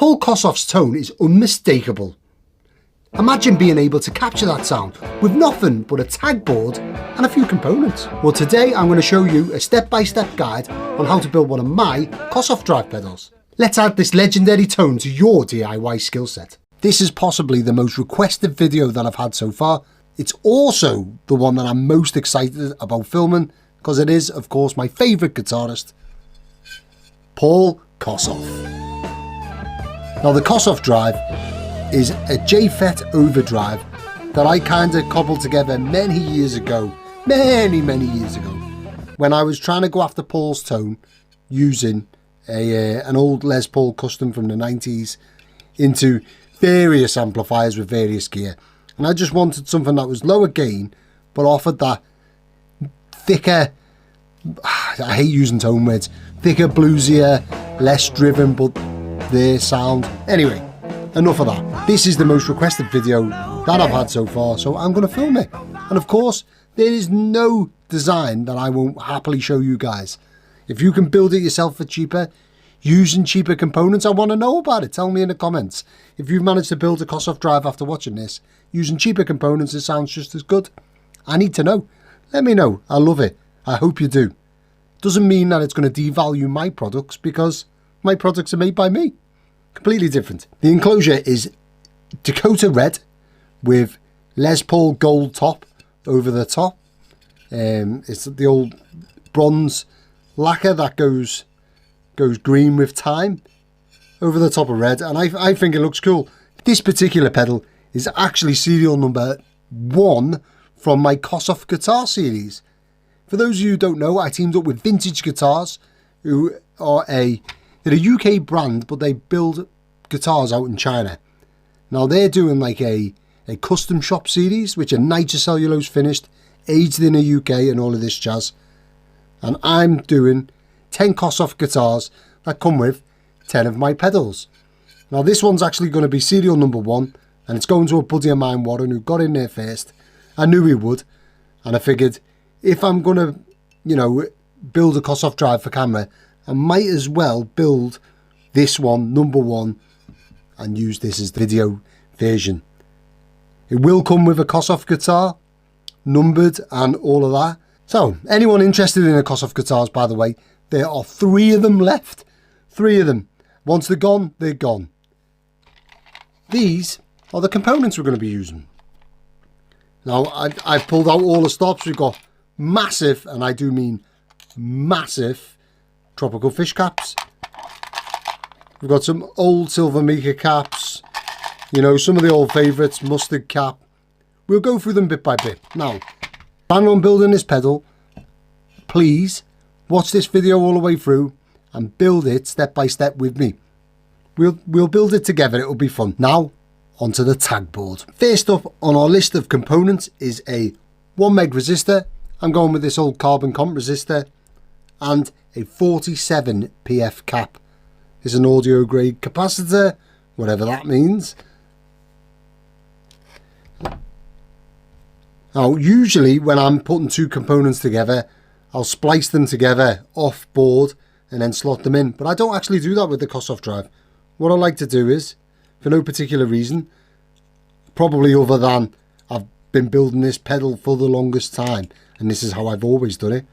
Paul Kossoff's tone is unmistakable. Imagine being able to capture that sound with nothing but a tagboard and a few components. Well, today I'm going to show you a step-by-step guide on how to build one of my Kossoff Drive pedals. Let's add this legendary tone to your DIY skill set. This is possibly the most requested video that I've had so far. It's also the one that I'm most excited about filming because it is, of course, my favourite guitarist, Paul Kossoff. Now, the Kossoff Drive is a JFET overdrive that I kind of cobbled together many years ago, many years ago, when I was trying to go after Paul's tone using an old Les Paul custom from the 90s into various amplifiers with various gear. And I just wanted something that was lower gain but offered that thicker, I hate using tone words, thicker, bluesier, less driven but their sound. Anyway, enough of that. This is the most requested video that I've had so far, so I'm going to film it. And of course, there is no design that I won't happily show you guys. If you can build it yourself for cheaper, using cheaper components, I want to know about it. Tell me in the comments. If you've managed to build a Kossoff Drive after watching this, using cheaper components, it sounds just as good. I need to know. Let me know. I love it. I hope you do. Doesn't mean that it's going to devalue my products because my products are made by me. Completely different. The enclosure is Dakota red with Les Paul gold top over the top. It's the old bronze lacquer that goes green with time over the top of red, and I think it looks cool. This particular pedal is actually serial number 1 from my Kossoff guitar series. For those of you who don't know, I teamed up with Vintage Guitars, who are they're a UK brand, but they build guitars out in China. Now they're doing like a custom shop series, which are nitrocellulose finished, aged in the UK and all of this jazz. And I'm doing 10 Kossoff guitars that come with 10 of my pedals. Now this one's actually going to be serial number 1, and it's going to a buddy of mine, Warren, who got in there first. I knew he would, and I figured if I'm going to, you know, build a Kossoff Drive for camera, I might as well build this one, number 1, and use this as the video version. It will come with a Kossoff guitar, numbered and all of that. So, anyone interested in a Kossoff guitars, by the way, there are 3 of them left. 3 of them. Once they're gone, they're gone. These are the components we're going to be using. Now, I've pulled out all the stops. We've got massive, and I do mean massive, tropical fish caps. We've got some old silver Mika caps. You know, some of the old favourites, mustard cap. We'll go through them bit by bit. Now, plan on building this pedal. Please watch this video all the way through and build it step by step with me. We'll build it together. It'll be fun. Now, onto the tagboard. First up on our list of components is a 1 meg resistor. I'm going with this old carbon comp resistor and a 47 PF cap. It's an audio grade capacitor, whatever that means. Now, usually when I'm putting 2 components together, I'll splice them together off board and then slot them in. But I don't actually do that with the Kossoff Drive. What I like to do is, for no particular reason, probably other than I've been building this pedal for the longest time, and this is how I've always done it.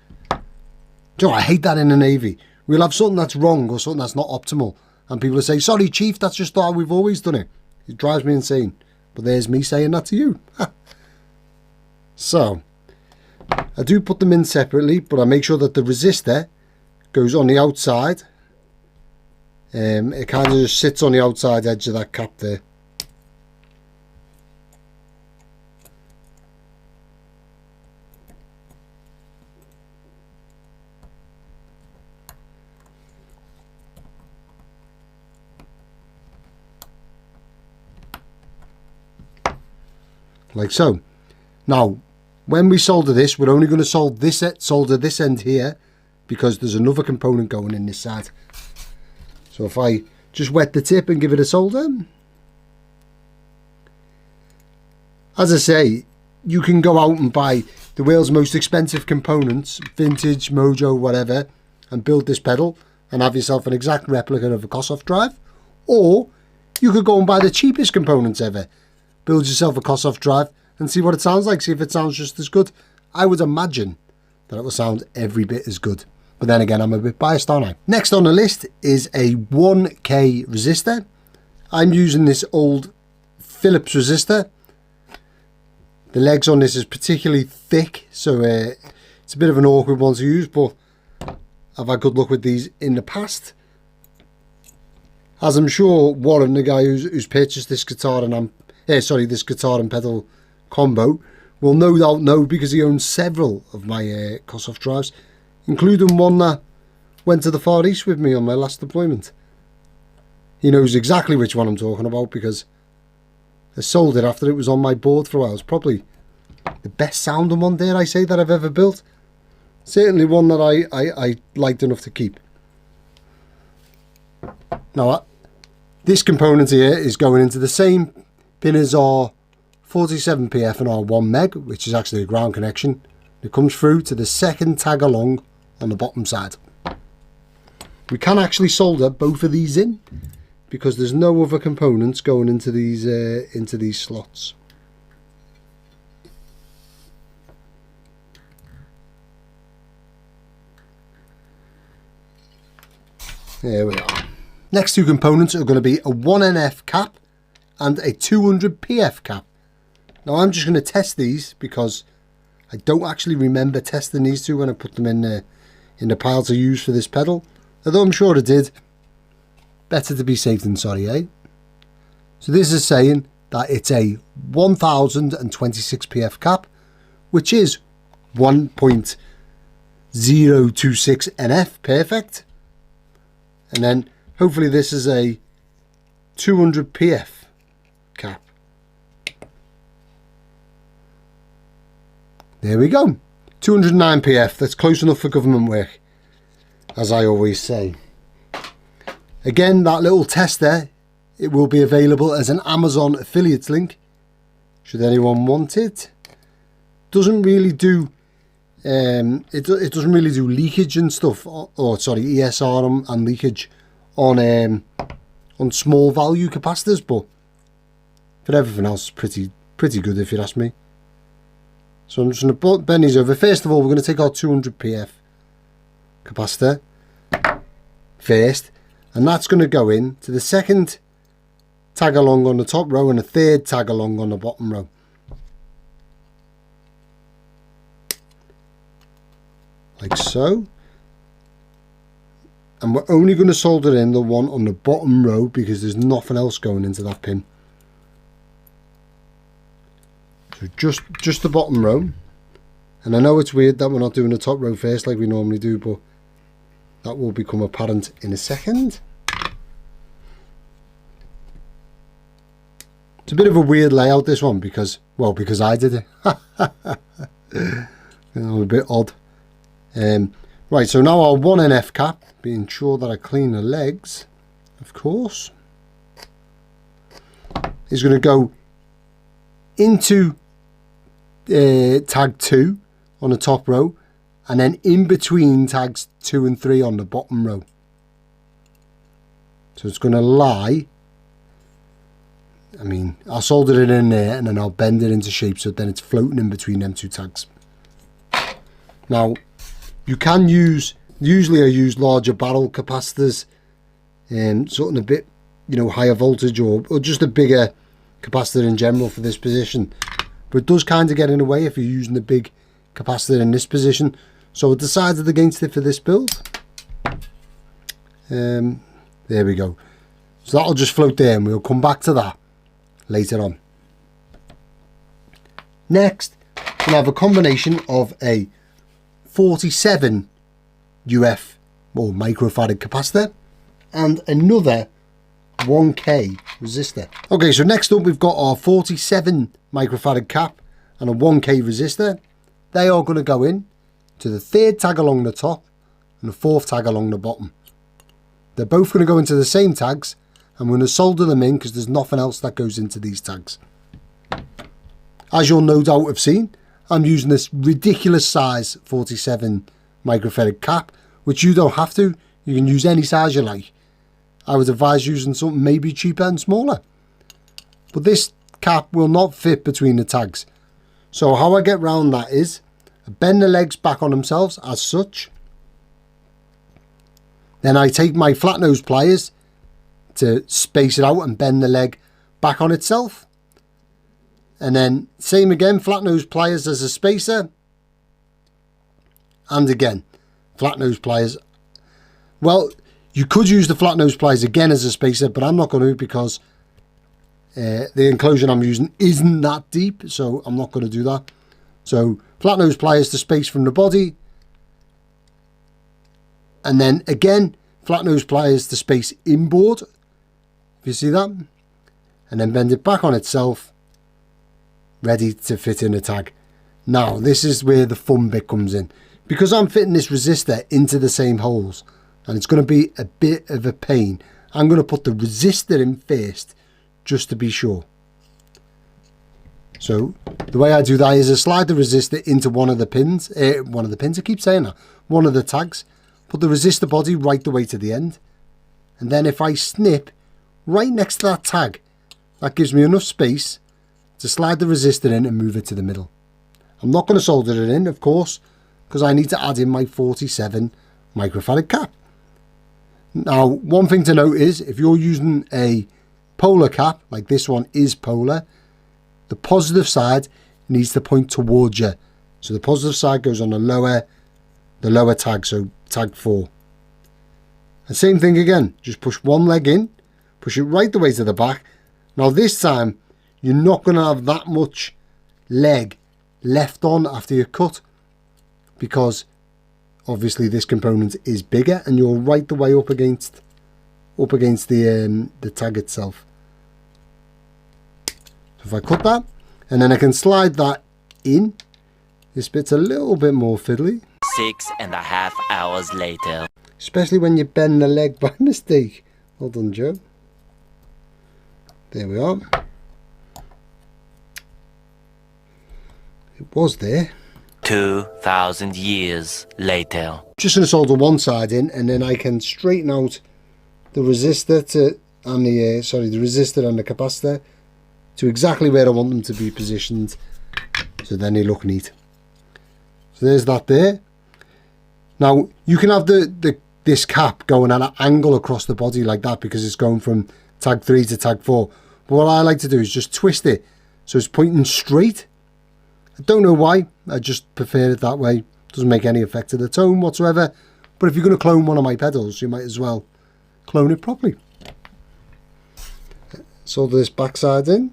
Do you know, I hate that in the Navy. We'll have something that's wrong or something that's not optimal, and people will say, sorry chief, that's just how we've always done it. It drives me insane. But there's me saying that to you. So, I do put them in separately, but I make sure that the resistor goes on the outside. It kind of just sits on the outside edge of that cap there. Like so. Now, when we solder this, we're only going to solder this end here because there's another component going in this side. So if I just wet the tip and give it a solder. As I say, you can go out and buy the world's most expensive components, vintage, Mojo, whatever, and build this pedal and have yourself an exact replica of a Kossoff Drive. Or you could go and buy the cheapest components ever, build yourself a Kossoff Drive and see what it sounds like, see if it sounds just as good. I would imagine that it will sound every bit as good. But then again, I'm a bit biased, aren't I? Next on the list is a 1K resistor. I'm using this old Philips resistor. The legs on this is particularly thick, so it's a bit of an awkward one to use, but I've had good luck with these in the past. As I'm sure Warren, the guy who's purchased this guitar and this guitar and pedal combo, will no doubt know, because he owns several of my Kossoff Drives, including one that went to the Far East with me on my last deployment. He knows exactly which one I'm talking about, because I sold it after it was on my board for a while. It's probably the best sounding one, dare I say, that I've ever built. Certainly one that I liked enough to keep. Now, this component here is going into the same pin as our 47PF and our 1 meg, which is actually a ground connection. It comes through to the second tag along on the bottom side. We can actually solder both of these in, because there's no other components going into these slots. There we are. Next two components are going to be a 1NF cap and a 200PF cap. Now I'm just going to test these, because I don't actually remember testing these two when I put them in the pile to use for this pedal. Although I'm sure I did. Better to be safe than sorry, eh? So this is saying that it's a 1026PF cap, which is 1.026 NF, perfect. And then hopefully this is a 200PF cap. There we go. 209PF, that's close enough for government work, as I always say. Again, that little test there, it will be available as an Amazon affiliates link, should anyone want it. Doesn't really do it doesn't really do leakage and stuff, or sorry, ESR and leakage on small value capacitors, but for everything else, pretty good if you ask me. So I'm just going to bend these over. First of all, we're going to take our 200PF capacitor first, and that's going to go in to the second tag along on the top row and a third tag along on the bottom row. Like so. And we're only going to solder in the one on the bottom row, because there's nothing else going into that pin. So just the bottom row. And I know it's weird that we're not doing the top row first like we normally do, but that will become apparent in a second. It's a bit of a weird layout, this one, because I did it. A bit odd. Right, so now our 1NF cap, being sure that I clean the legs, of course, is going to go into tag 2 on the top row, and then in between tags 2 and 3 on the bottom row. So it's going to lie, I mean, I'll solder it in there and then I'll bend it into shape so then it's floating in between them two tags. Now, you can use, usually I use larger barrel capacitors, something a bit, higher voltage, or just a bigger capacitor in general for this position. But it does kind of get in the way if you're using the big capacitor in this position. So I decided against it for this build. There we go. So that'll just float there, and we'll come back to that later on. Next, we'll have a combination of a 47 UF or microfarad capacitor and another 1K resistor. Okay, so next up we've got our 47 microfarad cap and a 1K resistor. They are going to go in to the third tag along the top and the fourth tag along the bottom. They're both going to go into the same tags, and we're going to solder them in because there's nothing else that goes into these tags. As you'll no doubt have seen, I'm using this ridiculous size 47 microfarad cap, which you don't have to. You can use any size you like. I would advise using something maybe cheaper and smaller. But this cap will not fit between the tags. So how I get round that is, I bend the legs back on themselves as such. Then I take my flat nose pliers to space it out and bend the leg back on itself. And then same again, flat nose pliers as a spacer. And again, flat nose pliers. Well, you could use the flat nose pliers again as a spacer, but I'm not going to, because the enclosure I'm using isn't that deep, so I'm not going to do that. So flat nose pliers to space from the body. And then again, flat nose pliers to space inboard. If you see that. And then bend it back on itself, ready to fit in a tag. Now, this is where the fun bit comes in. Because I'm fitting this resistor into the same holes, and it's going to be a bit of a pain, I'm going to put the resistor in first, just to be sure. So, the way I do that is I slide the resistor into one of the pins, I keep saying that, one of the tags, put the resistor body right the way to the end, and then if I snip right next to that tag, that gives me enough space to slide the resistor in and move it to the middle. I'm not going to solder it in, of course, because I need to add in my 47 microfarad cap. Now, one thing to note is, if you're using a polar cap, like this one is polar, the positive side needs to point towards you. So the positive side goes on the lower tag, so tag 4. And same thing again, just push one leg in, push it right the way to the back. Now this time, you're not going to have that much leg left on after you cut, because obviously this component is bigger and you're right the way up against the tag itself. So if I cut that, and then I can slide that in, this bit's a little bit more fiddly. 6.5 hours later. Especially when you bend the leg by mistake. Well done, Joe. There we are. It was there. 2,000 years later. Just going to solder one side in, and then I can straighten out the resistor and the resistor and the capacitor to exactly where I want them to be positioned, so then they look neat. So there's that there. Now you can have this cap going at an angle across the body like that, because it's going from tag 3 to tag 4. But what I like to do is just twist it so it's pointing straight. I don't know why, I just prefer it that way. Doesn't make any effect to the tone whatsoever. But if you're going to clone one of my pedals, you might as well clone it properly. Solder this backside in.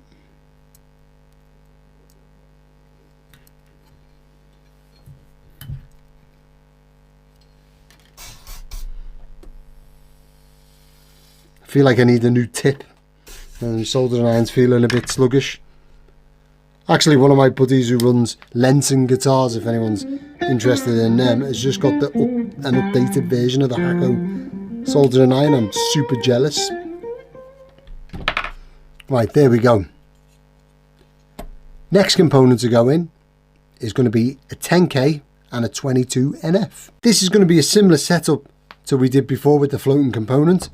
I feel like I need a new tip. And soldering iron's feeling a bit sluggish. Actually, one of my buddies who runs Lenson guitars, if anyone's interested in them, has just got an updated version of the Hakko soldering iron. I'm super jealous. Right, there we go. Next component to go in is going to be a 10K and a 22 NF. This is going to be a similar setup to we did before with the floating component.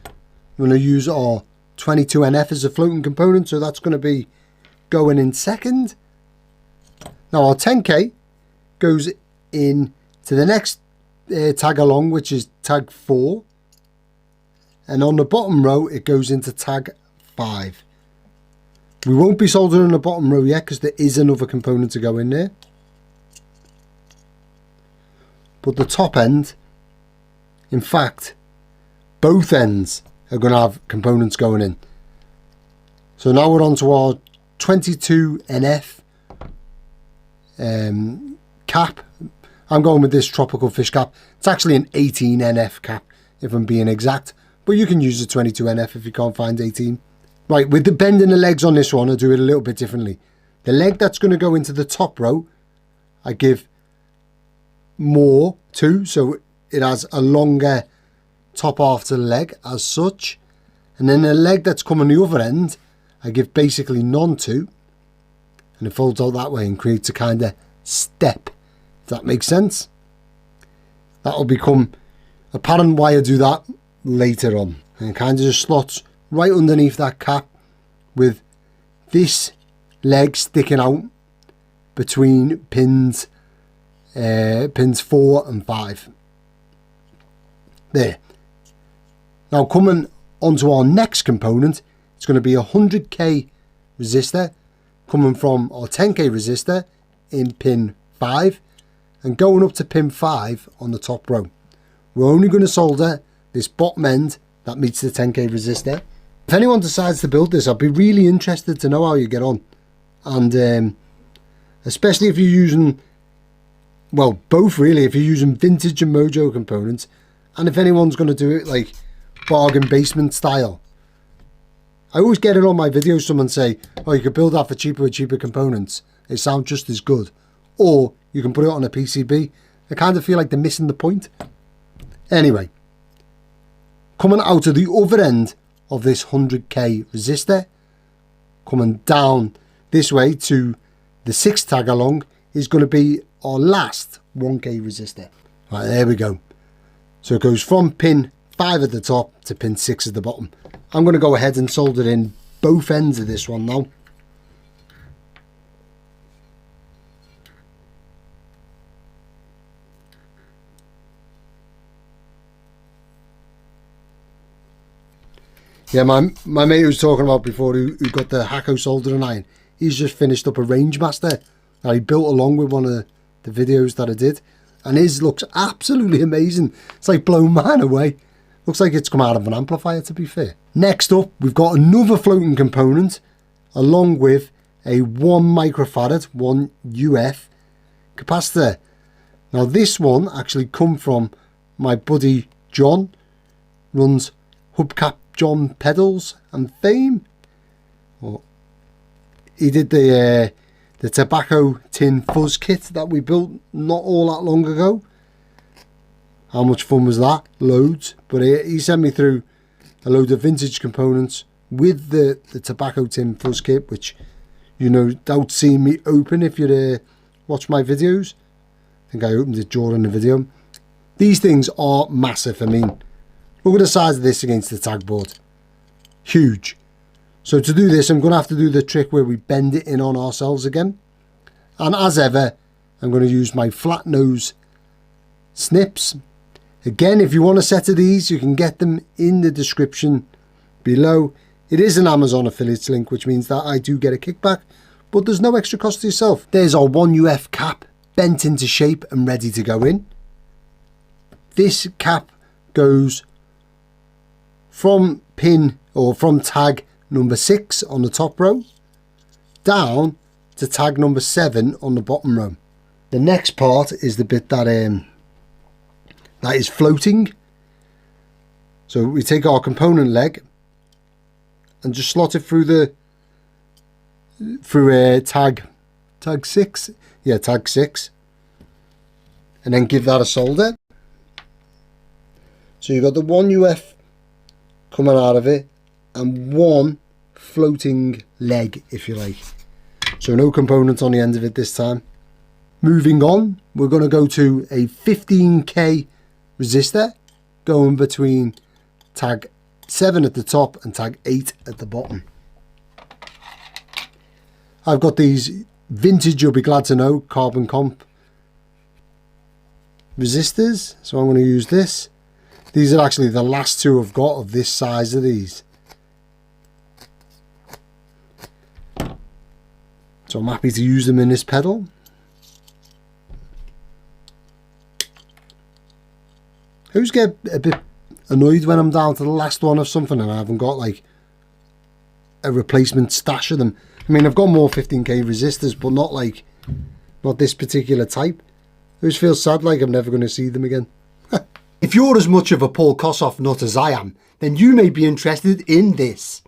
We're going to use our 22 NF as a floating component, so that's going to be going in second. Now our 10K goes in to the next tag along, which is tag 4, and on the bottom row it goes into tag 5. We won't be soldering the bottom row yet because there is another component to go in there, but the top end, in fact both ends, are going to have components going in. So now we're on to our 22 NF cap. I'm going with this tropical fish cap. It's actually an 18 NF cap if I'm being exact, but you can use a 22 NF if you can't find 18. Right, with the bending the legs on this one, I'll do it a little bit differently. The leg that's going to go into the top row, I give more to, so it has a longer top half to the leg as such, and then the leg that's coming the other end I give basically none to, and it folds out that way and creates a kind of step, if that makes sense. That'll become apparent why I do that later on. And it kind of just slots right underneath that cap with this leg sticking out between pins 4 and 5. There. Now coming onto our next component, it's going to be a 100k resistor coming from our 10k resistor in pin 5 and going up to pin 5 on the top row. We're only going to solder this bottom end that meets the 10k resistor. If anyone decides to build this, I'd be really interested to know how you get on. And especially if you're using, well, both really, if you're using vintage and mojo components, and if anyone's going to do it like bargain basement style. I always get it on my videos, someone say, oh, you could build that for cheaper with cheaper components. It sounds just as good. Or you can put it on a PCB. I kind of feel like they're missing the point. Anyway, coming out of the other end of this 100k resistor, coming down this way to the 6th tag along, is going to be our last 1k resistor. Right, there we go. So it goes from pin 5 at the top to pin 6 at the bottom. I'm going to go ahead and solder in both ends of this one now. Yeah, my mate who was talking about before, who got the Hakko soldering iron, he's just finished up a Rangemaster that he built along with one of the videos that I did. And his looks absolutely amazing. It's like blowing mine away. Looks like it's come out of an amplifier, to be fair. Next up, we've got another floating component along with a 1 microfarad, 1 UF capacitor. Now this one actually come from my buddy John, runs Hubcap John Pedals and Fame. Well, he did the tobacco tin fuzz kit that we built not all that long ago. How much fun was that? Loads. But he sent me through a load of vintage components with the tobacco tin fuzz kit, which you no doubt seen me open if you watch my videos. I think I opened it during the video. These things are massive. I mean, look at the size of this against the Tagboard. Huge. So to do this, I'm going to have to do the trick where we bend it in on ourselves again. And as ever, I'm going to use my flat nose snips. Again, if you want a set of these, you can get them in the description below. It is an Amazon affiliates link, which means that I do get a kickback, but there's no extra cost to yourself. There's our 1 UF cap bent into shape and ready to go in. This cap goes from pin or from tag number 6 on the top row down to tag number 7 on the bottom row. The next part is the bit that is floating. So we take our component leg and just slot it through tag 6. Yeah, tag 6. And then give that a solder. So you've got the 1 UF coming out of it and 1 floating leg, if you like. So no components on the end of it this time. Moving on, we're going to go to a 15k resistor going between tag 7 at the top and tag 8 at the bottom. I've got these vintage, you'll be glad to know, carbon comp resistors, so I'm going to use this. These are actually the last 2 I've got of this size of these. So I'm happy to use them in this pedal. I always get a bit annoyed when I'm down to the last one of something and I haven't got like a replacement stash of them. I mean, I've got more 15k resistors, but not this particular type. I always feel sad like I'm never going to see them again. If you're as much of a Paul Kossoff nut as I am, then you may be interested in this.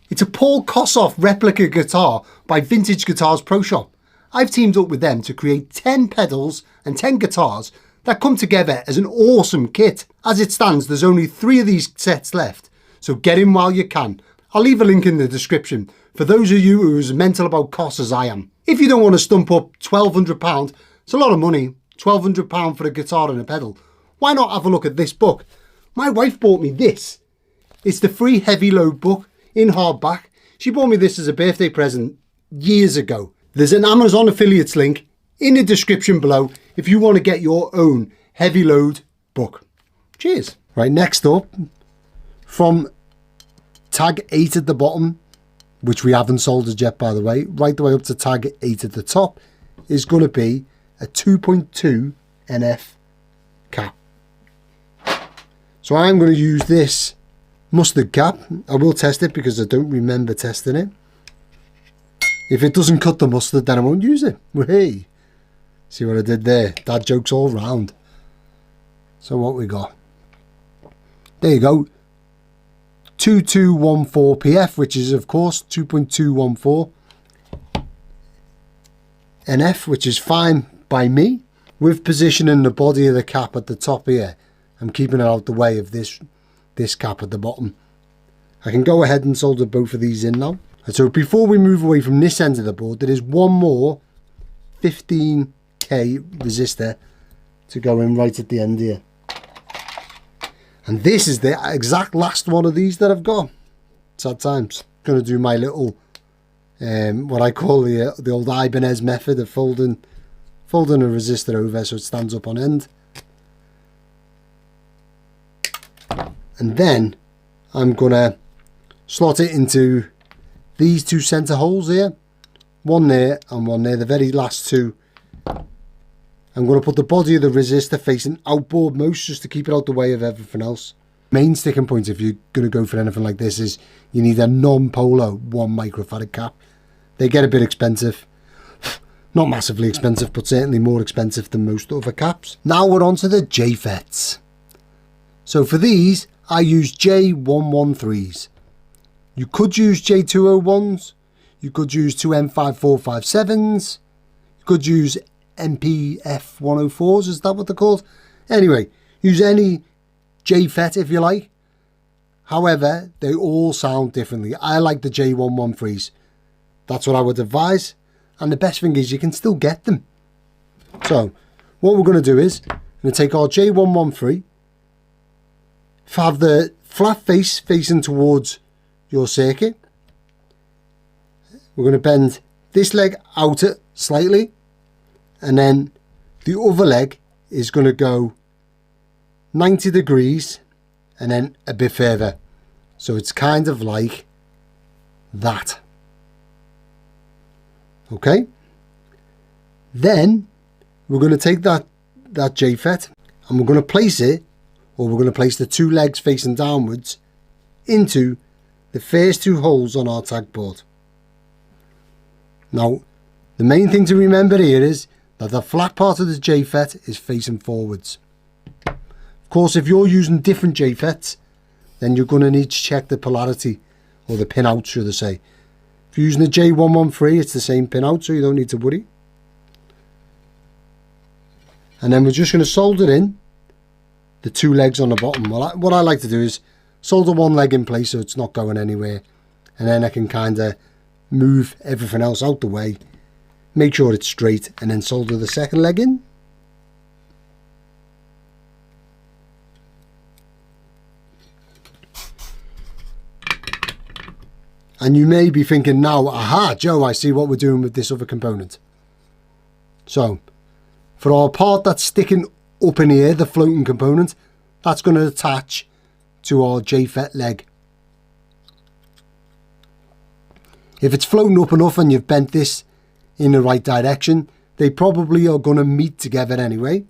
It's a Paul Kossoff replica guitar by Vintage Guitars Pro Shop. I've teamed up with them to create 10 pedals and 10 guitars that come together as an awesome kit. As it stands, there's only 3 of these sets left, so get in while you can. I'll leave a link in the description for those of you who are as mental about costs as I am. If you don't want to stump up £1,200, it's a lot of money, £1,200 for a guitar and a pedal. why not have a look at this book? My wife bought me this. It's the free heavy load book in hardback. She bought me this as a birthday present years ago. There's an Amazon affiliates link in the description below if you want to get your own heavy load book. Cheers. Right, next up, from tag 8 at the bottom, which we haven't soldered yet, by the way, right the way up to tag 8 at the top, is going to be a 2.2 NF cap. So I'm going to use this mustard cap. I will test it because I don't remember testing it. If it doesn't cut the mustard, then I won't use it. Hey, see what I did there? Dad jokes all round. So what we got? There you go. 2214 PF, which is of course 2.214 NF, which is fine by me. With positioning the body of the cap at the top here, I'm keeping it out the way of this cap at the bottom. I can go ahead and solder both of these in now. And so before we move away from this end of the board, there is one more 15k resistor to go in right at the end here. And this is the exact last one of these that I've got. Sad times. Going to do my little, what I call the old Ibanez method of folding a resistor over so it stands up on end. And then I'm going to slot it into these two center holes here. One there and one there, the very last two. I'm going to put the body of the resistor facing outboard most, just to keep it out the way of everything else. Main sticking point if you're going to go for anything like this is you need a non-polar 1 microfarad cap. They get a bit expensive. Not massively expensive, but certainly more expensive than most other caps. Now we're on to the JFETs. So for these, I use J113s. You could use J201s. You could use two M5457s. You could use MPF104s, is that what they're called? Anyway, use any JFET if you like. However, they all sound differently. I like the J113s. That's what I would advise. And the best thing is you can still get them. So, what we're going to do is, I'm going to take our J113, have the flat face facing towards your circuit. We're going to bend this leg out slightly, and then the other leg is going to go 90 degrees and then a bit further. So it's kind of like that. Okay, then we're going to take that JFET and we're going to place it, or we're going to place the two legs facing downwards into the first two holes on our tag board. Now, the main thing to remember here is that the flat part of the JFET is facing forwards. Of course, if you're using different JFETs, then you're going to need to check the polarity, or the pin out, should I say. If you're using a J113, it's the same pin out, so you don't need to worry. And then we're just going to solder in the two legs on the bottom. Well, what I like to do is solder one leg in place so it's not going anywhere. And then I can kind of move everything else out the way, make sure it's straight, and then solder the second leg in. And you may be thinking now, aha, Joe, I see what we're doing with this other component. So, for our part that's sticking up in here, the floating component, that's going to attach to our JFET leg. If it's floating up enough and you've bent this in the right direction, they probably are going to meet together anyway.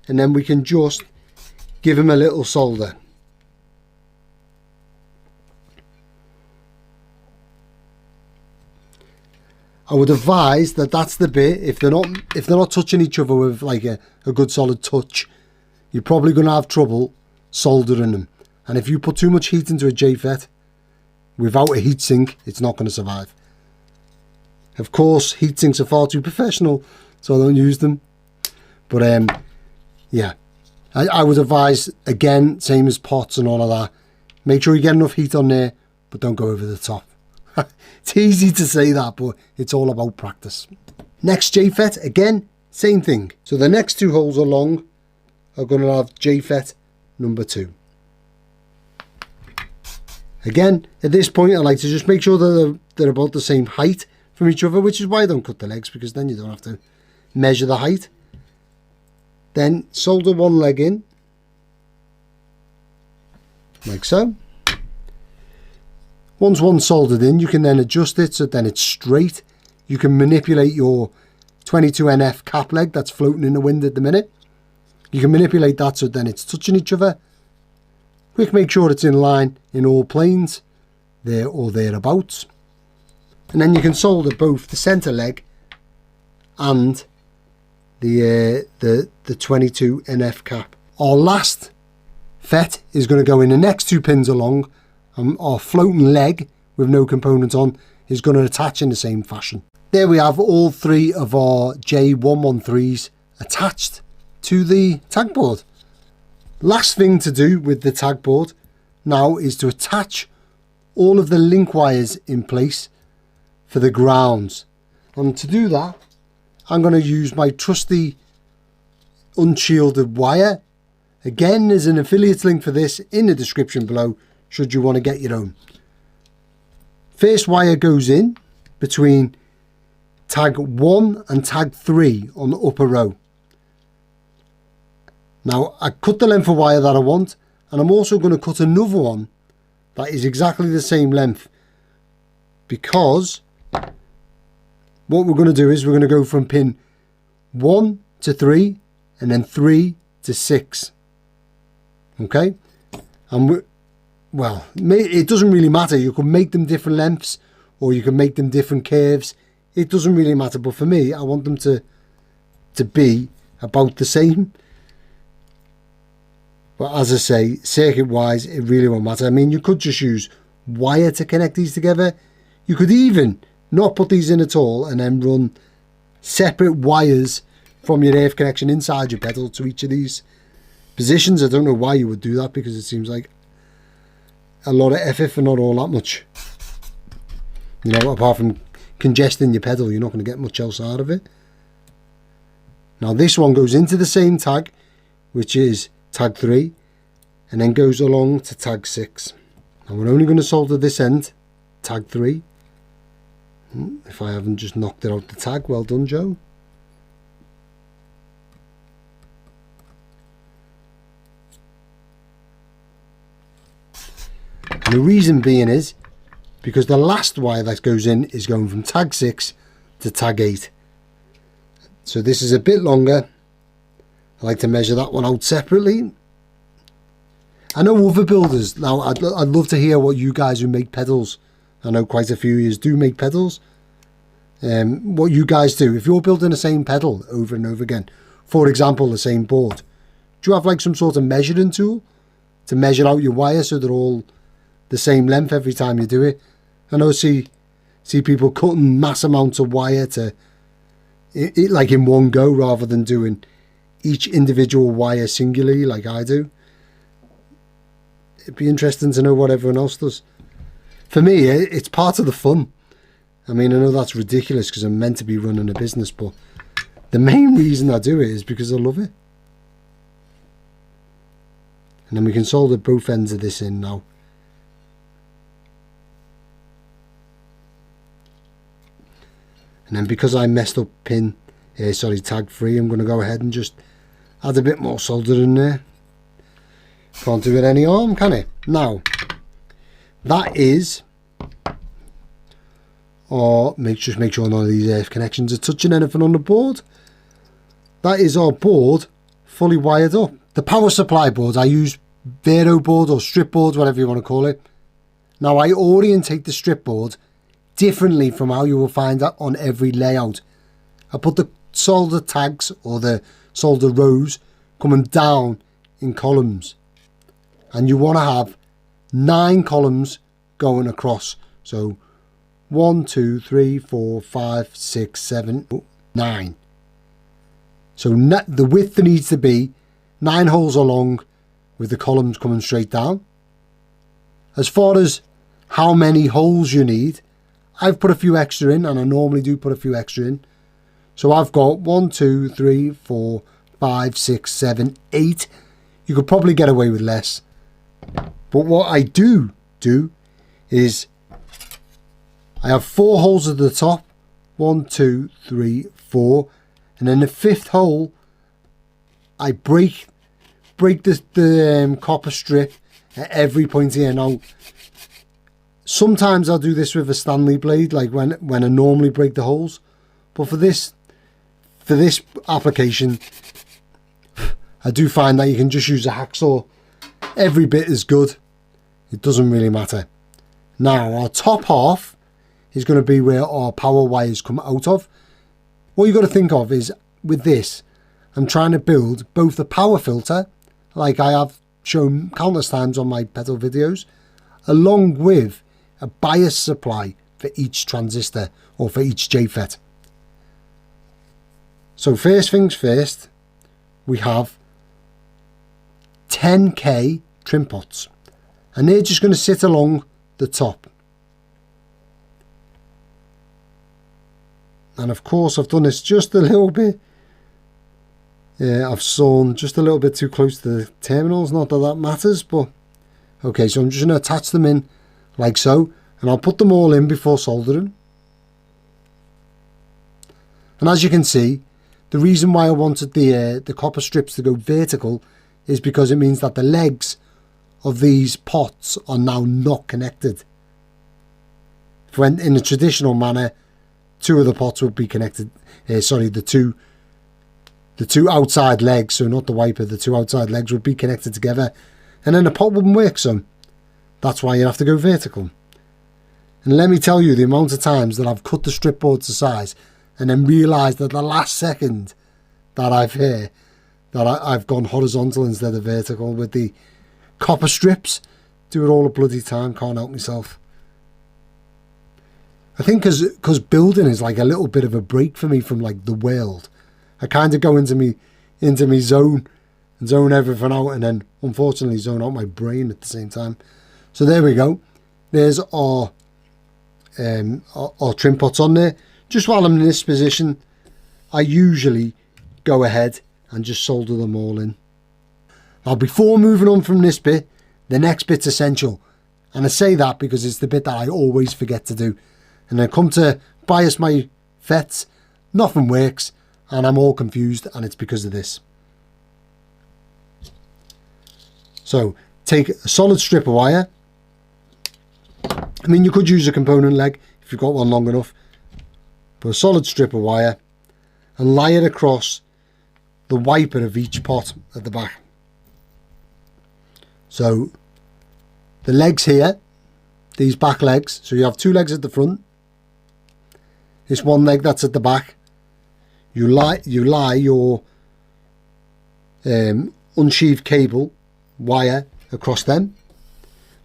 And then we can just give them a little solder. I would advise that that's the bit, if they're not touching each other with like a good solid touch, you're probably going to have trouble soldering them. And if you put too much heat into a JFET without a heatsink, it's not going to survive. Of course, heatsinks are far too professional, so I don't use them. But yeah, I would advise, again, same as pots and all of that, make sure you get enough heat on there, but don't go over the top. It's easy to say that, but it's all about practice. Next JFET, again, same thing. So the next two holes along are going to have JFET number 2. Again, at this point, I like to just make sure that they're about the same height from each other, which is why I don't cut the legs, because then you don't have to measure the height. Then solder one leg in, like so. Once one's soldered in, you can then adjust it so then it's straight. You can manipulate your 22NF cap leg that's floating in the wind at the minute. You can manipulate that so then it's touching each other. Quick, make sure it's in line in all planes, there or thereabouts. And then you can solder both the centre leg and the 22NF cap. Our last FET is going to go in the next 2 pins along. Our floating leg with no component on is going to attach in the same fashion. There we have all 3 of our J113s attached to the tagboard. Last thing to do with the tagboard now is to attach all of the link wires in place for the grounds. And to do that, I'm going to use my trusty unshielded wire. Again, there's an affiliate link for this in the description below should you want to get your own. First wire goes in between tag 1 and tag 3 on the upper row. Now I cut the length of wire that I want, and I'm also going to cut another one that is exactly the same length, because what we're going to do is we're going to go from pin 1 to 3 and then 3 to 6. Okay, and well, it doesn't really matter. You can make them different lengths or you can make them different curves. It doesn't really matter, but for me, I want them to be about the same. But as I say, circuit wise, it really won't matter. I mean, you could just use wire to connect these together. You could even not put these in at all and then run separate wires from your earth connection inside your pedal to each of these positions. I don't know why you would do that, because it seems like a lot of effort for not all that much. You know, apart from congesting your pedal, you're not going to get much else out of it. Now this one goes into the same tag, which is tag 3, and then goes along to tag 6. And we're only going to solder this end, tag 3. If I haven't just knocked it out the tag, well done, Joe. And the reason being is because the last wire that goes in is going from tag 6 to tag 8. So this is a bit longer. I like to measure that one out separately. I know other builders, now I'd love to hear what you guys who make pedals, I know quite a few of you do make pedals, what you guys do. If you're building the same pedal over and over again, for example the same board, do you have like some sort of measuring tool to measure out your wire so they're all the same length every time you do it? I know see people cutting mass amounts of wire to it like in one go, rather than doing each individual wire singularly like I do. It'd be interesting to know what everyone else does. For me, it's part of the fun. I mean, I know that's ridiculous because I'm meant to be running a business, but the main reason I do it is because I love it. And then we can solder both ends of this in now. And then because I messed up tag 3, I'm going to go ahead and just add a bit more solder in there. Can't do it any harm, can it? Now, that is, or just make sure none of these earth connections are touching anything on the board. That is our board fully wired up. The power supply board, I use Vero board or strip board, whatever you want to call it. Now, I orientate the strip board differently from how you will find that on every layout. I put the solder tags or the solder rows coming down in columns, and you want to have 9 columns going across. So 1, 2, 3, 4, 5, 6, 7, 9. So the width needs to be 9 holes along with the columns coming straight down. As far as how many holes you need, I've put a few extra in, and I normally do put a few extra in. So I've got 1, 2, 3, 4, 5, 6, 7, 8. You could probably get away with less. But what I do is I have 4 holes at the top. 1, 2, 3, 4. And then the 5th hole, I break the copper strip at every point here. Now, sometimes I'll do this with a Stanley blade, like when I normally break the holes. But for this application, I do find that you can just use a hacksaw. Every bit is good. It doesn't really matter. Now, our top half is going to be where our power wires come out of. What you've got to think of is, with this, I'm trying to build both the power filter, like I have shown countless times on my pedal videos, along with a bias supply for each transistor or for each JFET. So first things first, we have 10k trim pots, and they're just going to sit along the top. And of course I've done this just a little bit. I've sewn just a little bit too close to the terminals, not that that matters, but okay, so I'm just going to attach them in like so, and I'll put them all in before soldering. And as you can see, the reason why I wanted the copper strips to go vertical is because it means that the legs of these pots are now not connected. If went in a traditional manner, 2 of the pots would be connected. The two outside legs, so not the wiper, the 2 outside legs would be connected together, and then the pot wouldn't work. So that's why you have to go vertical. And let me tell you the amount of times that I've cut the strip board to size and then realised at the last second that I've gone horizontal instead of vertical with the copper strips. Do it all the bloody time, can't help myself. I think because building is like a little bit of a break for me from like the world. I kind of go into me zone and zone everything out, and then unfortunately zone out my brain at the same time. So there we go. There's our trim pots on there. Just while I'm in this position, I usually go ahead and just solder them all in. Now, before moving on from this bit, the next bit's essential. And I say that because it's the bit that I always forget to do. And I come to bias my FETs, nothing works, and I'm all confused, and it's because of this. So take a solid strip of wire. I mean, you could use a component leg if you've got one long enough, but a solid strip of wire, and lie it across the wiper of each pot at the back. So the legs here, these back legs, so you have 2 legs at the front, this 1 leg that's at the back, you lie your unsheathed cable wire across them,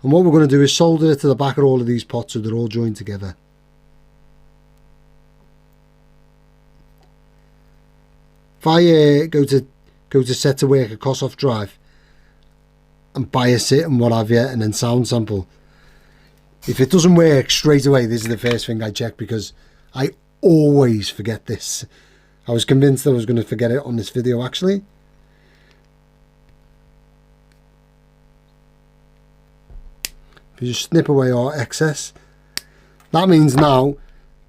and what we're going to do is solder it to the back of all of these pots so they're all joined together. If I go to set to work a Kossoff Drive and bias it and what have you, and then sound sample, if it doesn't work straight away, this is the first thing I check, because I always forget this. I was convinced I was going to forget it on this video actually. If you just snip away our excess, that means now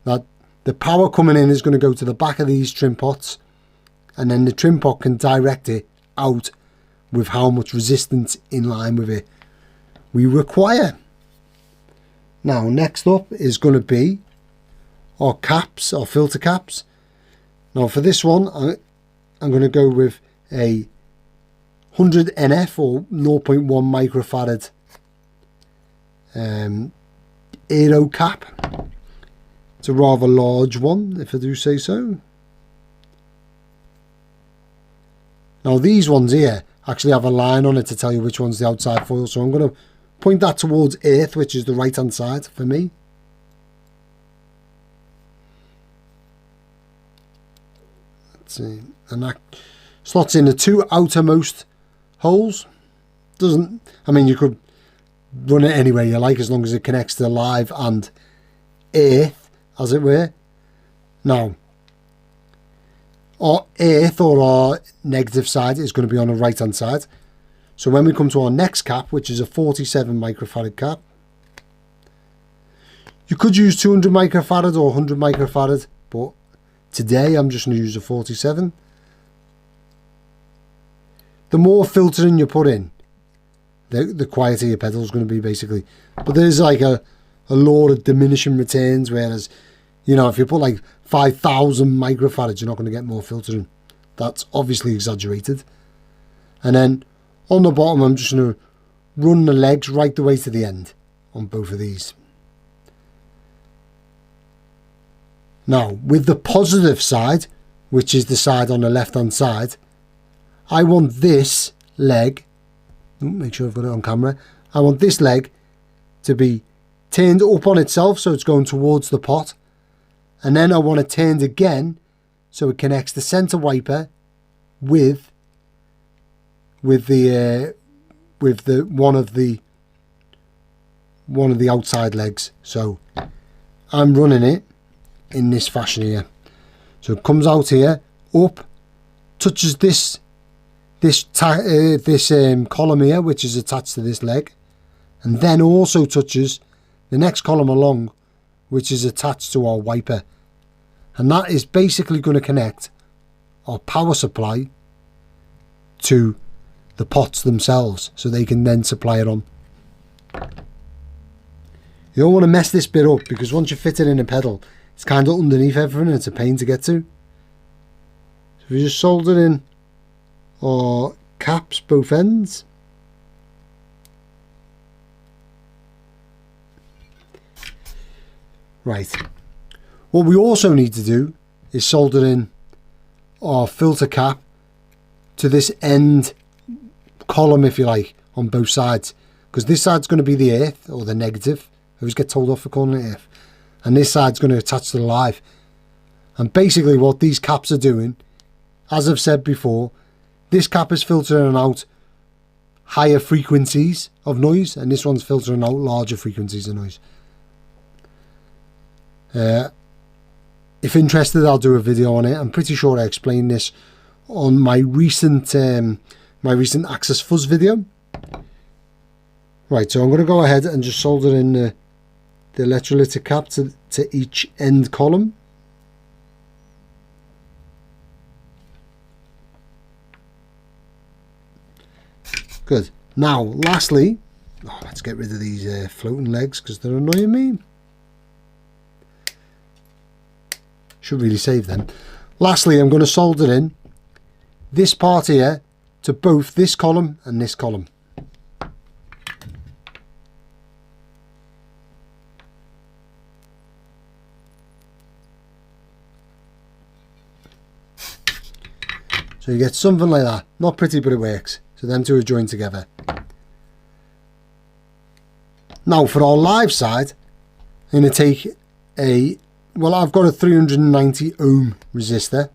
that the power coming in is going to go to the back of these trim pots, and then the trim pot can direct it out with how much resistance in line with it we require. Now, next up is going to be our caps, our filter caps. Now for this one, I'm going to go with a 100 NF or 0.1 microfarad aero cap. It's a rather large one, if I do say so. Now these ones here actually have a line on it to tell you which one's the outside foil, so I'm going to point that towards earth, which is the right hand side for me. Let's see, and that slots in the 2 outermost holes. I mean, you could run it anywhere you like as long as it connects to live and earth, as it were. Now our earth or our negative side is going to be on the right hand side. So when we come to our next cap, which is a 47 microfarad cap, you could use 200 microfarad or 100 microfarad, but today I'm just going to use a 47. The more filtering you put in, the quieter your pedal is going to be, basically. But there's like a law of diminishing returns, whereas, you know, if you put like 5,000 microfarads, you're not going to get more filtering. That's obviously exaggerated. And then on the bottom, I'm just going to run the legs right the way to the end on both of these. Now, with the positive side, which is the side on the left-hand side, I want this leg, make sure I've got it on camera, I want this leg to be turned up on itself, so it's going towards the pot. And then I want it turned again, so it connects the center wiper with the one of the outside legs. So I'm running it in this fashion here. So it comes out here, up, touches this column here, which is attached to this leg, and then also touches the next column along, which is attached to our wiper. And that is basically going to connect our power supply to the pots themselves, so they can then supply it on. You don't want to mess this bit up, because once you fit it in a pedal, it's kind of underneath everything and it's a pain to get to. So we just solder in our caps both ends. Right. What we also need to do is solder in our filter cap to this end column, if you like, on both sides, because this side's going to be the earth, or the negative. I always get told off for calling it earth. And this side's going to attach to the live. And basically what these caps are doing, as I've said before, this cap is filtering out higher frequencies of noise, and this one's filtering out larger frequencies of noise. If interested, I'll do a video on it. I'm pretty sure I explained this on my recent Access Fuzz video. Right, so I'm going to go ahead and just solder in the electrolytic cap to each end column. Good. Now, lastly, let's get rid of these floating legs because they're annoying me. Should really save them. Lastly, I'm going to solder in this part here to both this column and this column. So you get something like that. Not pretty, but it works. So them two are joined together. Now for our live side, I'm going to take I've got a 390 ohm resistor.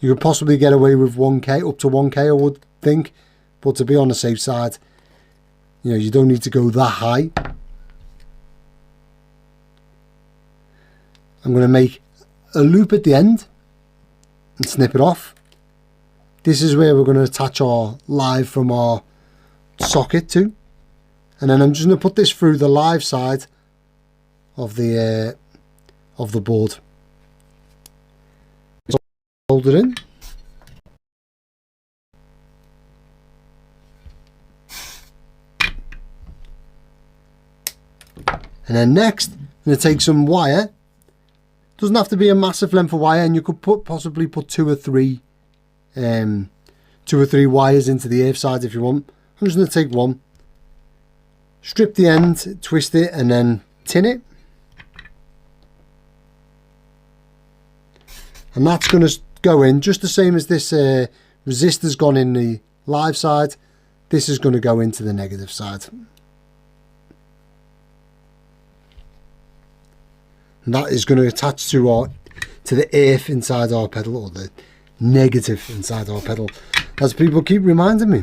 You could possibly get away with 1k, up to 1k I would think. But to be on the safe side, you know, you don't need to go that high. I'm going to make a loop at the end and snip it off. This is where we're going to attach our live from our socket to, and then I'm just going to put this through the live side of the board. Hold it in. And then next, I'm going to take some wire. Doesn't have to be a massive length of wire, and you could possibly put two or three wires into the earth side if you want. I'm just going to take one, strip the end, twist it, and then tin it. And that's going to go in just the same as this resistor's gone in the live side. This is going to go into the negative side. And that is going to attach to the earth inside our pedal, or the negative inside our pedal, as people keep reminding me.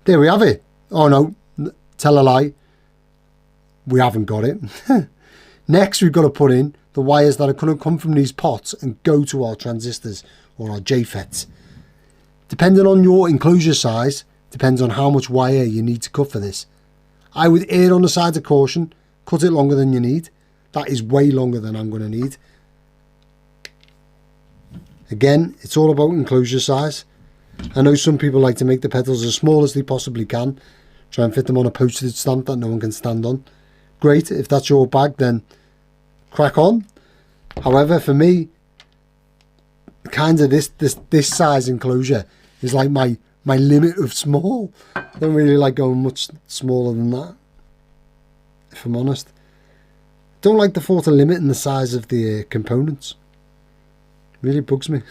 There we have it. Oh no, tell a lie. We haven't got it. Next, we've got to put in the wires that are going to come from these pots and go to our transistors or our JFETs. Depending on your enclosure size, depends on how much wire you need to cut for this. I would err on the side of caution, cut it longer than you need. That is way longer than I'm going to need. Again, it's all about enclosure size. I know some people like to make the pedals as small as they possibly can, try and fit them on a postage stamp that no one can stand on. Great, if that's your bag, then crack on. However, for me, kind of this size enclosure is like my limit of small. I don't really like going much smaller than that, if I'm honest. Don't like the thought of limiting the size of the components. Really bugs me.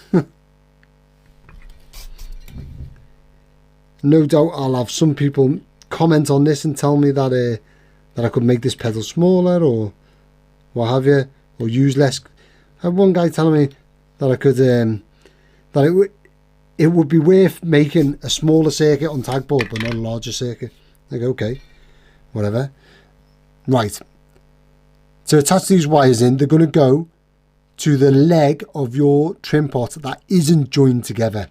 No doubt I'll have some people comment on this and tell me that I could make this pedal smaller or what have you, or use less. I had one guy telling me that I could that it would be worth making a smaller circuit on Tagboard but not a larger circuit. Like, okay, whatever. Right, to attach these wires in, they're going to go to the leg of your trim pot that isn't joined together.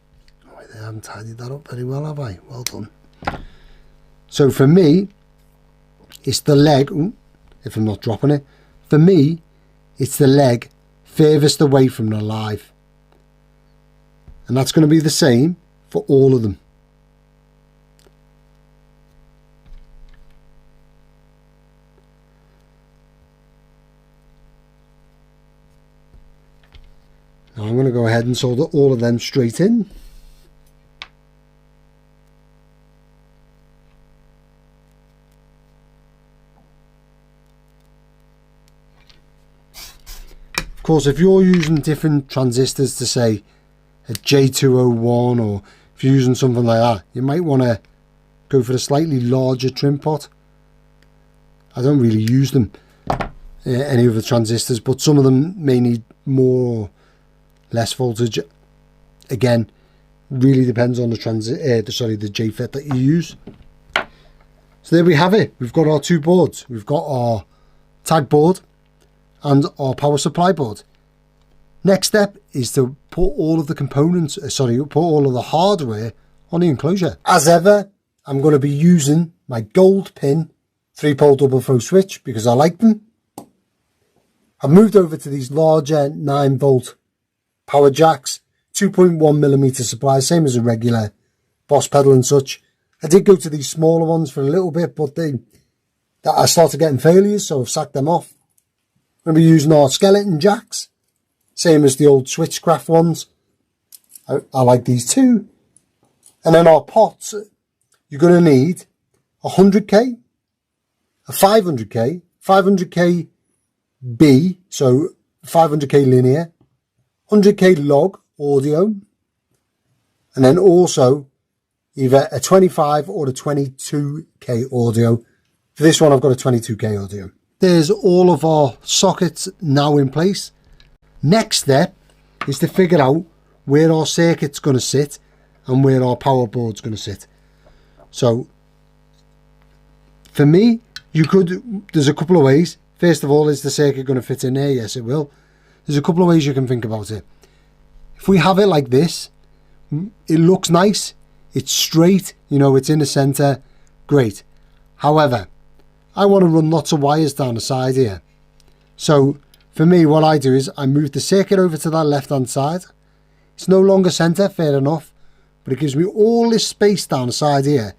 Oh, I haven't tidied that up very well, have I? Well done. So for me, it's the leg, if I'm not dropping it, for me, it's the leg furthest away from the live. And that's going to be the same for all of them. Now I'm going to go ahead and solder all of them straight in. Of course, if you're using different transistors to say a J201 or if you're using something like that, you might want to go for a slightly larger trim pot. I don't really use them, any of the transistors, but some of them may need more or less voltage. Again, really depends on the JFET that you use. So there we have it. We've got our two boards. We've got our Tagboard and our power supply board. Next step is to put all of the components, put all of the hardware on the enclosure. As ever, I'm going to be using my gold pin 3-pole double throw switch because I like them. I've moved over to these larger 9-volt power jacks, 2.1mm supply, same as a regular Boss pedal and such. I did go to these smaller ones for a little bit, but I started getting failures, so I've sacked them off. I'm going to be using our skeleton jacks, same as the old Switchcraft ones. I like these too. And then our pots, you're going to need 100k, a 500k, 500k B, so 500k linear, 100k log audio, and then also either a 25 or a 22k audio. For this one, I've got a 22k audio. There's all of our sockets now in place. Next step is to figure out where our circuit's going to sit and where our power board's going to sit. So for me, there's a couple of ways. First of all, is the circuit going to fit in there? Yes, it will. There's a couple of ways you can think about it. If we have it like this, it looks nice. It's straight, it's in the center. Great. However, I want to run lots of wires down the side here. So for me, what I do is I move the circuit over to that left-hand side. It's no longer center, fair enough, but it gives me all this space down the side here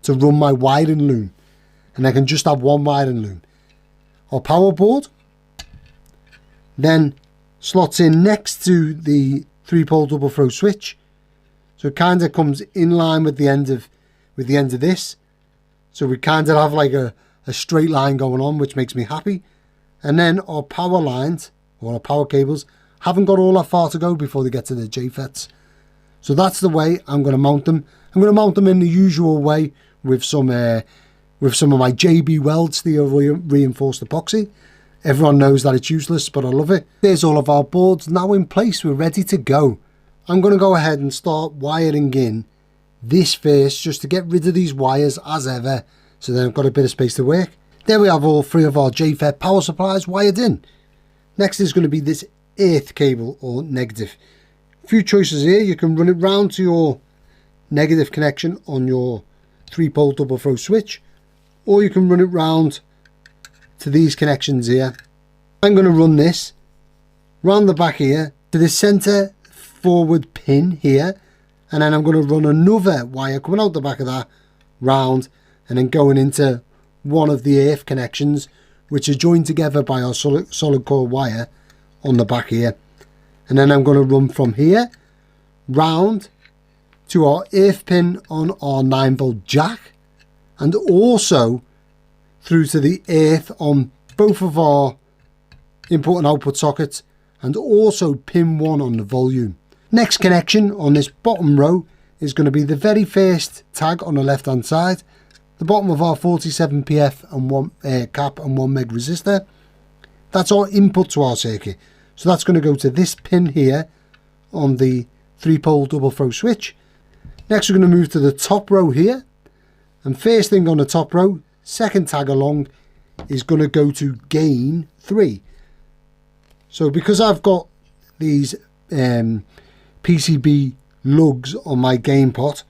to run my wiring loom. And I can just have one wiring loom. Our power board then slots in next to the 3-pole double throw switch. So it kind of comes in line with the end of this. So we kind of have like a straight line going on, which makes me happy. And then our power lines, or our power cables, haven't got all that far to go before they get to the JFETs. So that's the way I'm going to mount them. I'm going to mount them in the usual way with some of my JB Weld steel reinforced epoxy. Everyone knows that it's useless, but I love it. There's all of our boards now in place. We're ready to go. I'm going to go ahead and start wiring in this first, just to get rid of these wires as ever, so then I've got a bit of space to work. There we have all three of our JFET power supplies wired in. Next is going to be this earth cable or negative. A few choices here. You can run it round to your negative connection on your 3-pole double throw switch, or you can run it round to these connections here. I'm going to run this round the back here to the center forward pin here, and then I'm going to run another wire coming out the back of that round and then going into one of the earth connections, which are joined together by our solid core wire on the back here. And then I'm going to run from here round to our earth pin on our 9-volt jack, and also through to the earth on both of our input and output sockets, and also pin 1 on the volume. Next connection on this bottom row is going to be the very first tag on the left hand side, the bottom of our 47 PF and 1 cap and 1 meg resistor. That's our input to our circuit, so that's going to go to this pin here on the 3-pole double throw switch. Next we're going to move to the top row here, and first thing on the top row, second tag along, is going to go to gain 3. So because I've got these PCB lugs on my gain pot,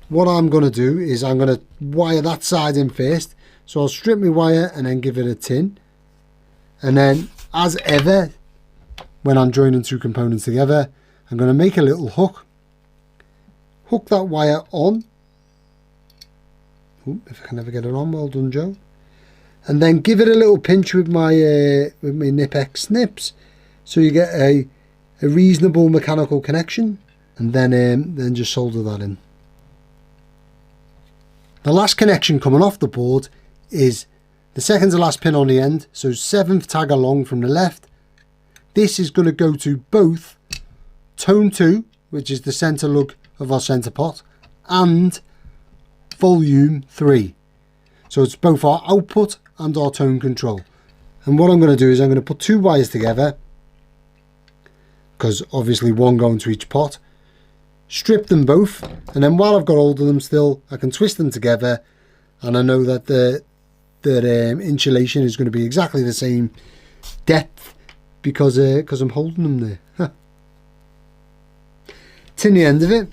what I'm going to do is I'm going to wire that side in first. So I'll strip my wire and then give it a tin, and then as ever when I'm joining two components together, I'm going to make a little hook that wire on. Ooh, if I can ever get it on, well done Joe. And then give it a little pinch with my Nip-X snips, so you get a reasonable mechanical connection, and then just solder that in. The last connection coming off the board is the second to last pin on the end, so 7th tag along from the left. This is going to go to both tone 2, which is the center lug of our center pot, and volume 3. So it's both our output and our tone control. And what I'm going to do is I'm going to put 2 wires together, because obviously one going to each pot, strip them both, and then while I've got hold of them still, I can twist them together, and I know that the insulation is going to be exactly the same depth because I'm holding them there. Tin the end of it,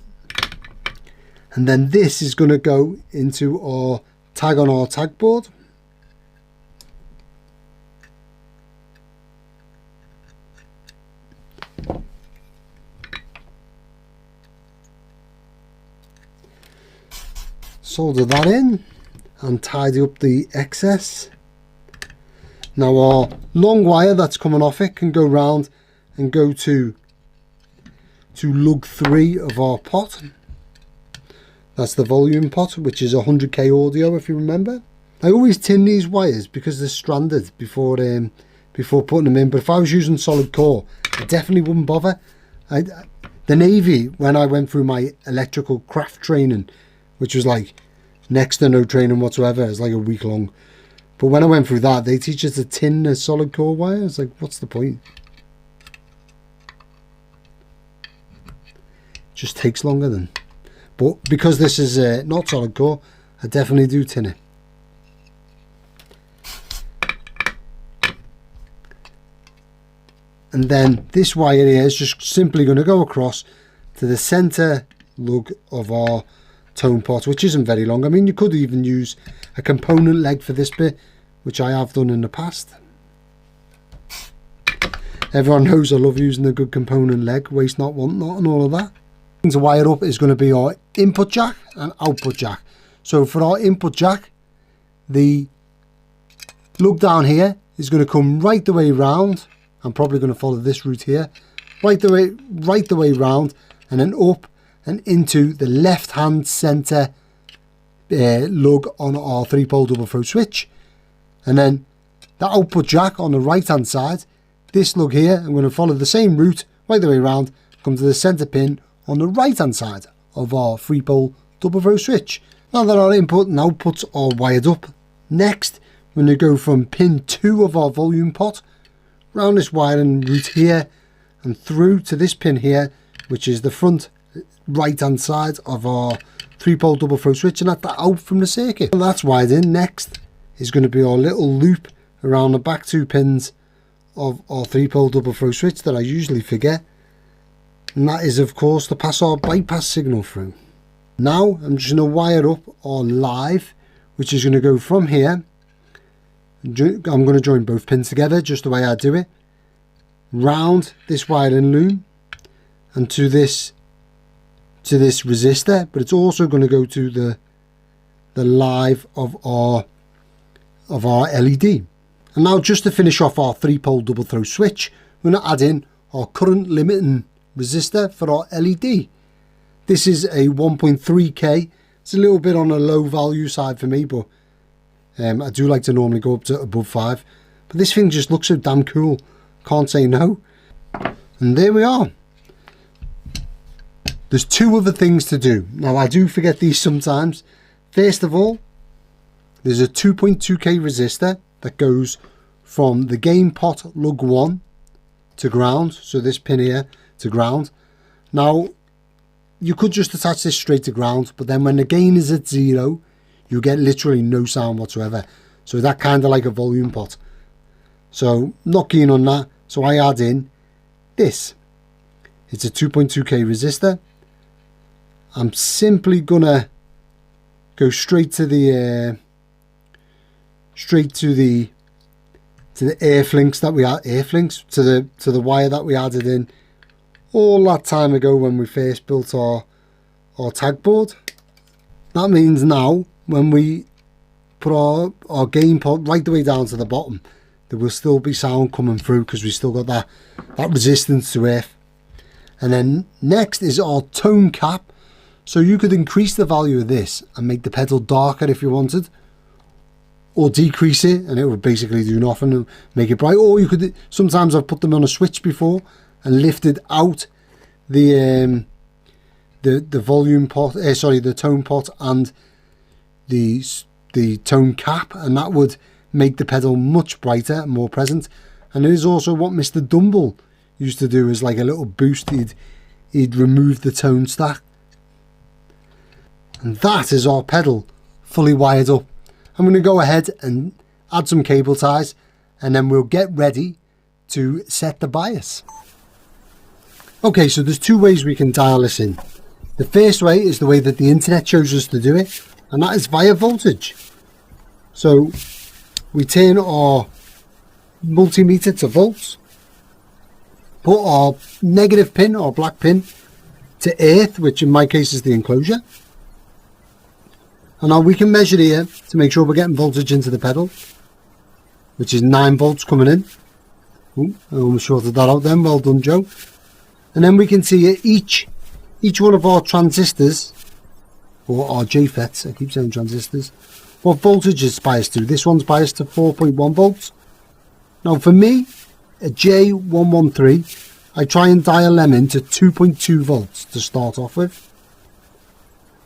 and then this is going to go into our tag on our tag board. Solder that in and tidy up the excess. Now our long wire that's coming off it can go round and go to lug 3 of our pot. That's the volume pot, which is 100k audio, if you remember. I always tin these wires because they're stranded before putting them in, but if I was using solid core, I definitely wouldn't bother. The Navy, when I went through my electrical craft training, which was like next to no training whatsoever, it's like a week long, but when I went through that, they teach us to tin a solid core wire. It's like, what's the point? Just takes longer then. But because this is not solid core, I definitely do tin it. And then this wire here is just simply going to go across to the center lug of our tone pot, which isn't very long. I mean, you could even use a component leg for this bit, which I have done in the past. Everyone knows I love using a good component leg, waste not, want not, and all of that. To wire up is going to be our input jack and output jack. So for our input jack, the lug down here is going to come right the way round. I'm probably going to follow this route here, right the way round, and then up and into the left hand center lug on our 3-pole double throw switch. And then the output jack on the right hand side, this lug here, I'm going to follow the same route right the way round, come to the center pin on the right hand side of our 3-pole double throw switch. Now that our input and outputs are wired up, next we're going to go from pin 2 of our volume pot round this wiring route here and through to this pin here, which is the front right hand side of our 3-pole double throw switch, and let that out from the circuit. And that's wired in. Next is going to be our little loop around the back 2 pins of our 3-pole double throw switch that I usually forget. And that is, of course, to pass our bypass signal through. Now I'm just going to wire up our live, which is going to go from here. I'm going to join both pins together just the way I do it, round this wiring loom and to this resistor, but it's also going to go to the live of our LED. And now, just to finish off our 3-pole double throw switch, we're going to add in our current limiting resistor for our LED. This is a 1.3k. It's a little bit on a low value side for me, but I do like to normally go up to above 5. But this thing just looks so damn cool, can't say no. And there we are. There's 2 other things to do. Now, I do forget these sometimes. First of all, there's a 2.2k resistor that goes from the gain pot lug 1 to ground, so this pin here to ground. Now, you could just attach this straight to ground, but then when the gain is at 0, you get literally no sound whatsoever. So that kind of like a volume pot. So not keen on that, so I add in this. It's a 2.2k resistor. I'm simply gonna go straight to the air flinks that we had, to the wire that we added in all that time ago when we first built our tagboard. That means now when we put our gain pot right the way down to the bottom, there will still be sound coming through because we still got that resistance to earth. And then next is our tone cap. So you could increase the value of this and make the pedal darker if you wanted, or decrease it and it would basically do nothing and make it bright. Or you could, sometimes I've put them on a switch before and lifted out the volume pot, the tone pot and the tone cap, and that would make the pedal much brighter and more present. And it is also what Mr. Dumble used to do as like a little boost. He'd remove the tone stack. And that is our pedal fully wired up. I'm going to go ahead and add some cable ties, and then we'll get ready to set the bias. Okay, so there's 2 ways we can dial this in. The first way is the way that the internet shows us to do it, and that is via voltage. So we turn our multimeter to volts, put our negative pin or black pin to earth, which in my case is the enclosure. And now we can measure here to make sure we're getting voltage into the pedal, which is 9 volts coming in. Ooh, I almost shorted that out then. Well done, Joe. And then we can see here each one of our transistors, or our JFETs, I keep saying transistors, what voltage is biased to. This one's biased to 4.1 volts. Now for me, a J113, I try and dial them into 2.2 volts to start off with.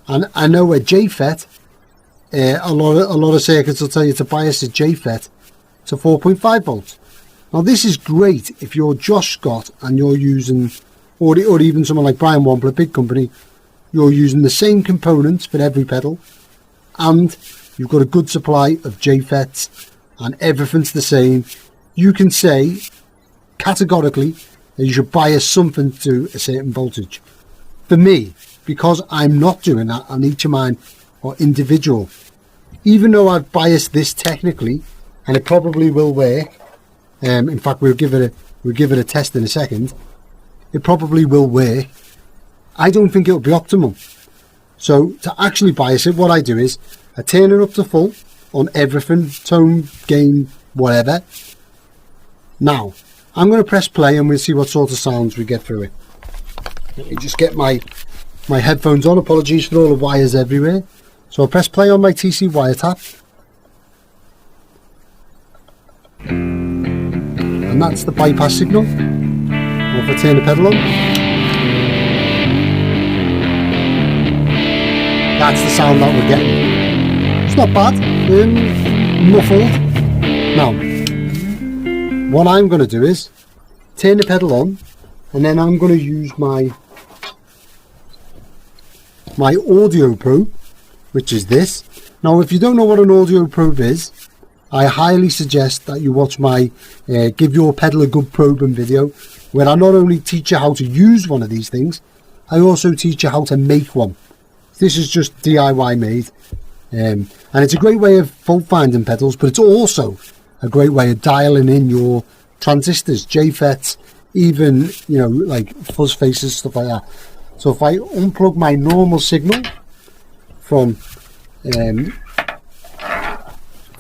And I know a JFET, a lot of circuits will tell you to bias a JFET to 4.5 volts. Now this is great if you're Josh Scott and you're using, or even someone like Brian Wampler, big company, you're using the same components for every pedal, and you've got a good supply of JFETs and everything's the same. You can say categorically that you should bias something to a certain voltage. For me, because I'm not doing that, and each of mine are individual, even though I've biased this technically, and it probably will work. In fact, we'll give it a test in a second. It probably will work. I don't think it'll be optimal. So to actually bias it, what I do is I turn it up to full on everything, tone, gain, whatever. Now I'm going to press play and we'll see what sort of sounds we get through it. Let me just get my headphones on. Apologies for all the wires everywhere. So I'll press play on my TC wiretap, and that's the bypass signal. If I turn the pedal on, that's the sound that we're getting. It's not bad, muffled. Now what I'm going to do is turn the pedal on, and then I'm going to use my audio probe, which is this. Now if you don't know what an audio probe is, I highly suggest that you watch my Give Your Pedal a Good Probing video, where I not only teach you how to use one of these things, I also teach you how to make one. This is just DIY made, and it's a great way of fault finding pedals, but it's also a great way of dialing in your transistors, JFETs, even, you know, like fuzz faces, stuff like that. So if I unplug my normal signal from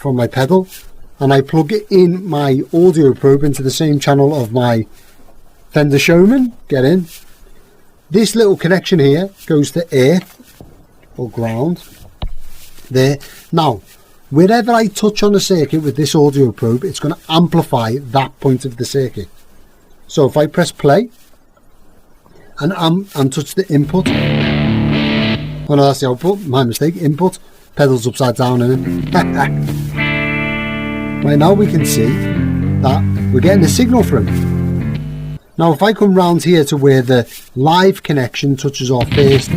my pedal, and I plug it in my audio probe into the same channel of my Fender Showman, get in, this little connection here goes to earth or ground there. Now wherever I touch on the circuit with this audio probe, it's going to amplify that point of the circuit. So if I press play and touch the input, oh no, that's the output, my mistake, input, pedals upside down in it. Right, now we can see that we're getting a signal from it. Now if I come round here to where the live connection touches our first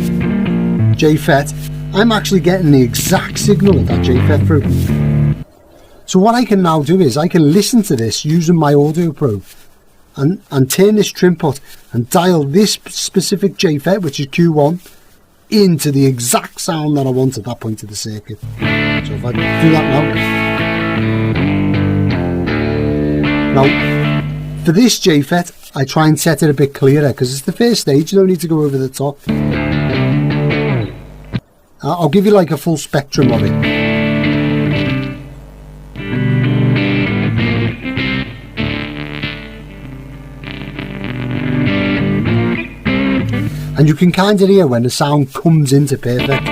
JFET, I'm actually getting the exact signal of that JFET through. So what I can now do is I can listen to this using my audio probe and turn this trim pot and dial this specific JFET, which is Q1, into the exact sound that I want at that point of the circuit. So if I do that now, for this JFET, I try and set it a bit clearer because it's the first stage, you don't need to go over the top. I'll give you like a full spectrum of it. And you can kind of hear when the sound comes into perfect.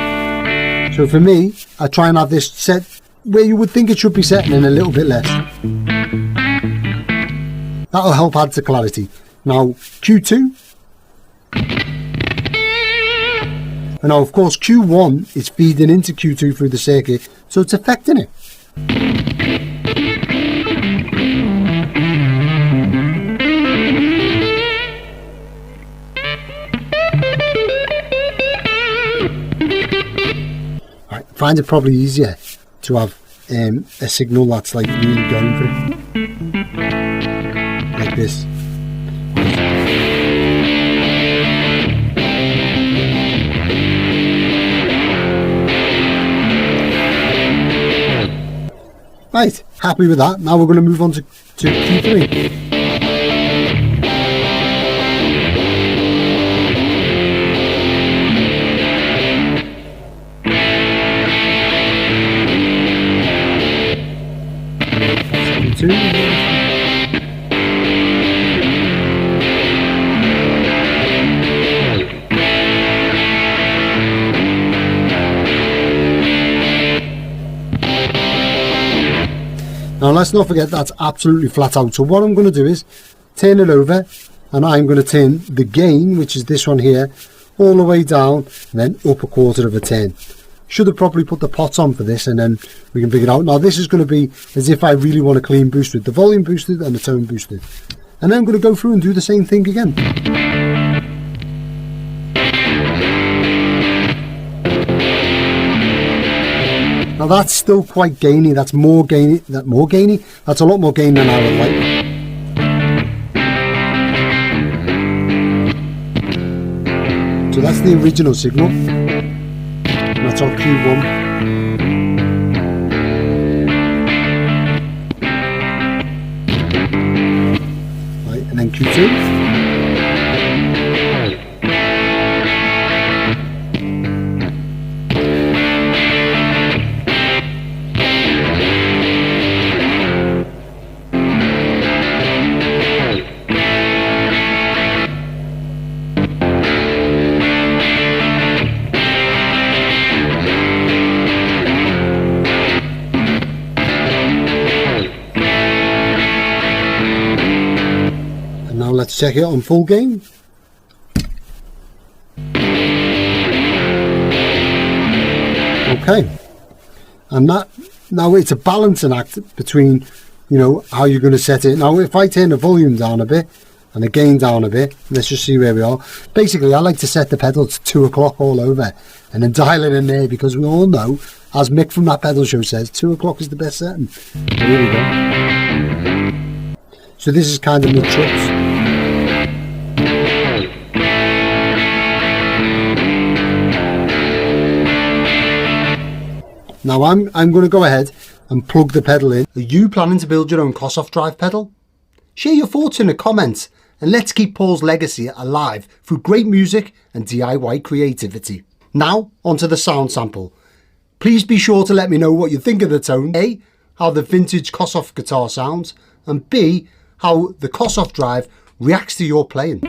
So for me, I try and have this set where you would think it should be setting in a little bit less. That'll help add to clarity. Now Q2. And now of course Q1 is feeding into Q2 through the circuit, so it's affecting it. I find it probably easier to have a signal that's like really going for it, like this. Right, happy with that. Now we're going to move on to Q3. Now let's not forget that's absolutely flat out. So what I'm going to do is turn it over, and I'm going to turn the gain, which is this one here, all the way down and then up a quarter of a turn. Should have probably put the pots on for this, and then we can figure it out. Now this is going to be as if I really want a clean boost with the volume boosted and the tone boosted. And then I'm going to go through and do the same thing again. Now that's still quite gainy. That's more gainy. That's a lot more gain than I would like. So that's the original signal. And that's our Q1. Right, and then Q2. Let's check it on full gain. Okay, and that now it's a balancing act between, you know, how you're going to set it. Now if I turn the volume down a bit and the gain down a bit, let's just see where we are. Basically I like to set the pedal to 2 o'clock all over and then dial it in there, because we all know As Mick from That Pedal Show says, 2 o'clock is the best setting. Here we go. So this is kind of my chops. Now I'm going to go ahead and plug the pedal in. Are you planning to build your own Kossoff Drive pedal? Share your thoughts in the comments and let's keep Paul's legacy alive through great music and DIY creativity. Now onto the sound sample. Please be sure to let me know what you think of the tone. A, how the vintage Kossoff guitar sounds, and B, how the Kossoff Drive reacts to your playing.